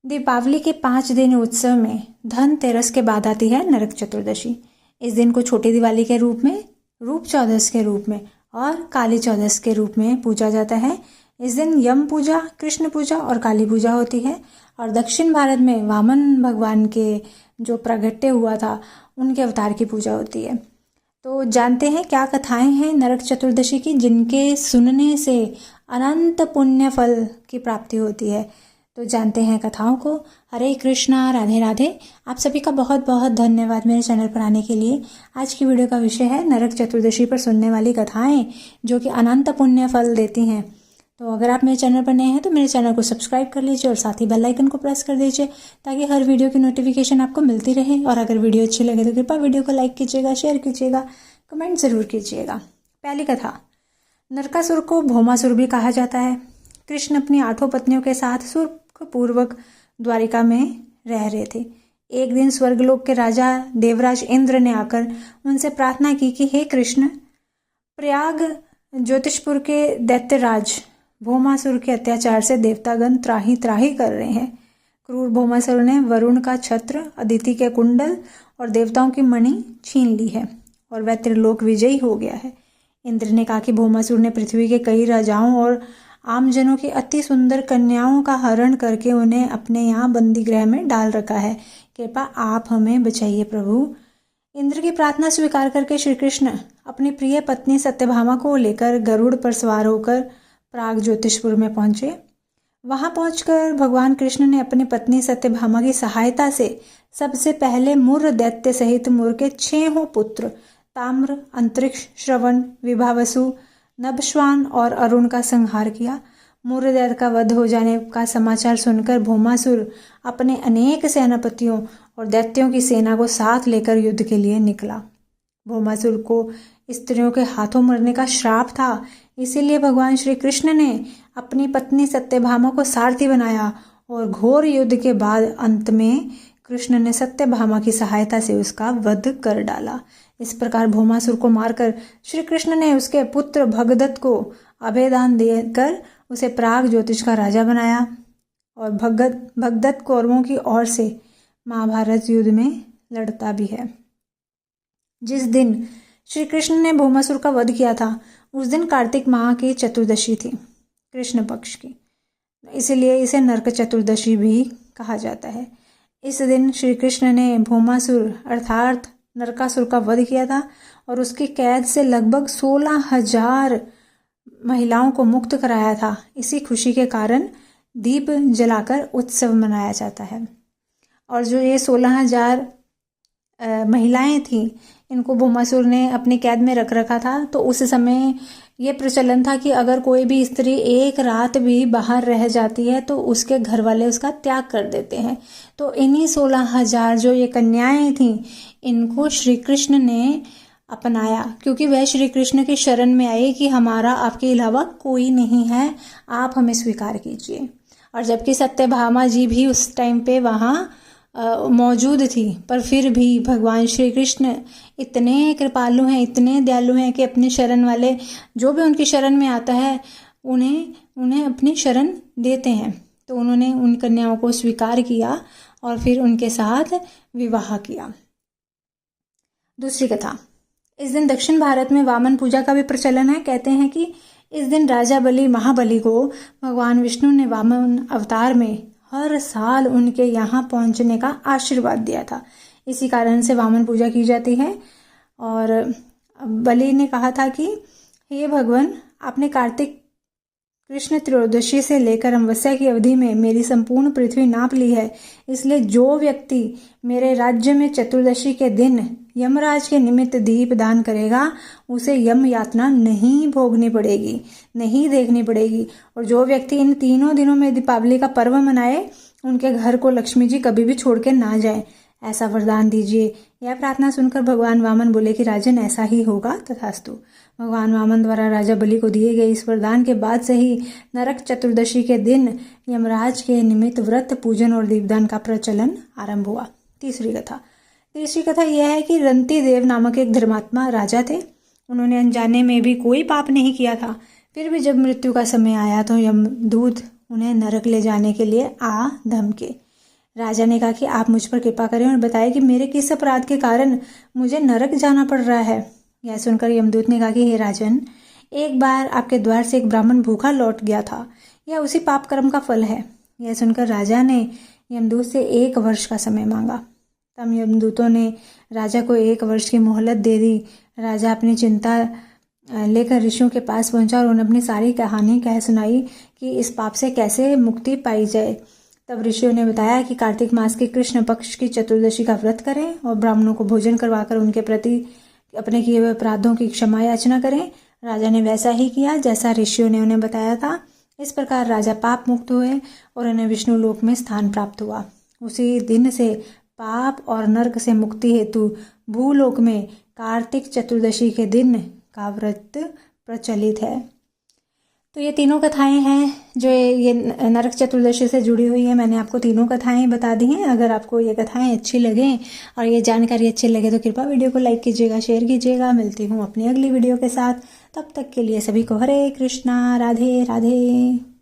दीपावली के 5 दिन उत्सव में धनतेरस के बाद आती है नरक चतुर्दशी। इस दिन को छोटी दिवाली के रूप में, रूप चौदस के रूप में और काली चौदस के रूप में पूजा जाता है। इस दिन यम पूजा, कृष्ण पूजा और काली पूजा होती है। और दक्षिण भारत में वामन भगवान के जो प्रागट्य हुआ था उनके अवतार की पूजा होती है। तो जानते हैं क्या कथाएं हैं नरक चतुर्दशी की, जिनके सुनने से अनंत पुण्य फल की प्राप्ति होती है। तो जानते हैं कथाओं को। हरे कृष्णा, राधे राधे। आप सभी का बहुत बहुत धन्यवाद मेरे चैनल पर आने के लिए। आज की वीडियो का विषय है नरक चतुर्दशी पर सुनने वाली कथाएं जो कि अनंत पुण्य फल देती हैं। तो अगर आप मेरे चैनल पर नए हैं तो मेरे चैनल को सब्सक्राइब कर लीजिए और साथ ही बेल आइकन को प्रेस कर दीजिए ताकि हर वीडियो की नोटिफिकेशन आपको मिलती रहे। और अगर वीडियो अच्छी लगे तो कृपया वीडियो को लाइक कीजिएगा, शेयर कीजिएगा, कमेंट ज़रूर कीजिएगा। पहली कथा। नरकासुर को भौमासुर भी कहा जाता है। कृष्ण अपनी 8 पत्नियों के साथ सुखपूर्वक द्वारिका में रह रहे थे। एक दिन स्वर्गलोक के राजा देवराज इंद्र ने आकर उनसे प्रार्थना की कि हे कृष्ण, प्रयाग ज्योतिषपुर के दैत्यराज भौमासुर के अत्याचार से देवतागण त्राही त्राही कर रहे हैं। क्रूर भौमासुर ने वरुण का छत्र, अदिति के कुंडल और देवताओं की मणि छीन ली है और वह त्रिलोक विजयी हो गया है। इंद्र ने कहा कि भौमासुर ने पृथ्वी के कई राजाओं और आमजनों की अति सुंदर कन्याओं का हरण करके उन्हें अपने यहाँ बंदी गृह में डाल रखा है। कृपा आप हमें बचाइए प्रभु। इंद्र की प्रार्थना स्वीकार करके श्री कृष्ण अपनी प्रिय पत्नी सत्यभामा को लेकर गरुड़ पर सवार होकर प्राग ज्योतिषपुर में पहुंचे। वहां पहुंचकर भगवान कृष्ण ने अपनी पत्नी सत्यभामा की सहायता से सबसे पहले मुर दैत्य सहित मुर के 6 पुत्र ताम्र, अंतरिक्ष, श्रवण, विभावसु, नभश्वान और अरुण का संहार किया। मुर दैत्य का वध हो जाने का समाचार सुनकर भौमासुर अपने अनेक सेनापतियों और दैत्यों की सेना को साथ लेकर युद्ध के लिए निकला। भौमासुर को स्त्रियों के हाथों मरने का श्राप था, इसीलिए भगवान श्री कृष्ण ने अपनी पत्नी सत्यभामा को सारथी बनाया और घोर युद्ध के बाद अंत में कृष्ण ने सत्यभामा की सहायता से उसका वध कर डाला। इस प्रकार भौमासुर को मारकर श्री कृष्ण ने उसके पुत्र भगदत्त को अभयदान देकर उसे प्राग ज्योतिष का राजा बनाया। और भगदत्त कौरवों की ओर से महाभारत युद्ध में लड़ता भी है। जिस दिन श्री कृष्ण ने भौमासुर का वध किया था उस दिन कार्तिक माह की चतुर्दशी थी, कृष्ण पक्ष की, इसलिए इसे नरक चतुर्दशी भी कहा जाता है। इस दिन श्री कृष्ण ने भौमासुर अर्थात नरकासुर का वध किया था और उसकी कैद से लगभग 16,000 महिलाओं को मुक्त कराया था। इसी खुशी के कारण दीप जलाकर उत्सव मनाया जाता है। और जो ये 16,000 महिलाएं थीं, इनको भौमासुर ने अपनी कैद में रख रखा था। तो उस समय ये प्रचलन था कि अगर कोई भी स्त्री एक रात भी बाहर रह जाती है तो उसके घर वाले उसका त्याग कर देते हैं। तो इन्हीं 16,000 जो ये कन्याएं थीं, इनको श्री कृष्ण ने अपनाया, क्योंकि वह श्री कृष्ण की शरण में आए कि हमारा आपके अलावा कोई नहीं है, आप हमें स्वीकार कीजिए। और जबकि सत्यभामा जी भी उस टाइम पे वहाँ मौजूद थी, पर फिर भी भगवान श्री कृष्ण इतने कृपालु हैं, इतने दयालु हैं कि अपनी शरण वाले जो भी उनकी शरण में आता है उन्हें अपनी शरण देते हैं। तो उन्होंने उन कन्याओं को स्वीकार किया और फिर उनके साथ विवाह किया। दूसरी कथा। इस दिन दक्षिण भारत में वामन पूजा का भी प्रचलन है। कहते हैं कि इस दिन राजा बलि महाबली को भगवान विष्णु ने वामन अवतार में हर साल उनके यहाँ पहुँचने का आशीर्वाद दिया था। इसी कारण से वामन पूजा की जाती है। और बलि ने कहा था कि हे भगवान, आपने कार्तिक कृष्ण त्रयोदशी से लेकर अमावस्या की अवधि में मेरी संपूर्ण पृथ्वी नाप ली है, इसलिए जो व्यक्ति मेरे राज्य में चतुर्दशी के दिन यमराज के निमित्त दीप दान करेगा उसे यम यातना नहीं भोगनी पड़ेगी, नहीं देखनी पड़ेगी। और जो व्यक्ति इन 3 दिनों में दीपावली का पर्व मनाए उनके घर को लक्ष्मी जी कभी भी छोड़ के ना जाए, ऐसा वरदान दीजिए। यह प्रार्थना सुनकर भगवान वामन बोले कि राजन ऐसा ही होगा, तथास्तु। भगवान वामन द्वारा राजा बलि को दिए गए इस वरदान के बाद से ही नरक चतुर्दशी के दिन यमराज के निमित्त व्रत, पूजन और दीपदान का प्रचलन आरंभ हुआ। तीसरी कथा यह है कि रंती देव नामक एक धर्मात्मा राजा थे। उन्होंने अनजाने में भी कोई पाप नहीं किया था, फिर भी जब मृत्यु का समय आया तो यमदूत उन्हें नरक ले जाने के लिए आ धमके। राजा ने कहा कि आप मुझ पर कृपा करें और बताएं कि मेरे किस अपराध के कारण मुझे नरक जाना पड़ रहा है। यह सुनकर यमदूत ने कहा कि हे राजन, एक बार आपके द्वार से एक ब्राह्मण भूखा लौट गया था, यह उसी पाप कर्म का फल है। यह सुनकर राजा ने यमदूत से 1 वर्ष का समय मांगा। तब यमदूतों ने राजा को 1 वर्ष की मोहलत दे दी। राजा अपनी चिंता लेकर ऋषियों के पास पहुंचा और उन्हें अपनी सारी कहानी कह सुनाई कि इस पाप से कैसे मुक्ति पाई जाए। तब ऋषियों ने बताया कि कार्तिक मास के कृष्ण पक्ष की चतुर्दशी का व्रत करें और ब्राह्मणों को भोजन करवाकर उनके प्रति अपने किए हुए अपराधों की क्षमा याचना करें। राजा ने वैसा ही किया जैसा ऋषियों ने उन्हें बताया था। इस प्रकार राजा पाप मुक्त हुए और उन्हें विष्णु लोक में स्थान प्राप्त हुआ। उसी दिन से पाप और नरक से मुक्ति हेतु भूलोक में कार्तिक चतुर्दशी के दिन का व्रत प्रचलित है। तो ये तीनों कथाएं हैं जो ये नरक चतुर्दशी से जुड़ी हुई है। मैंने आपको तीनों कथाएं बता दी हैं। अगर आपको ये कथाएं अच्छी लगें और ये जानकारी अच्छी लगे तो कृपया वीडियो को लाइक कीजिएगा, शेयर कीजिएगा। मिलती हूँ अपनी अगली वीडियो के साथ। तब तक के लिए सभी को हरे कृष्णा, राधे राधे।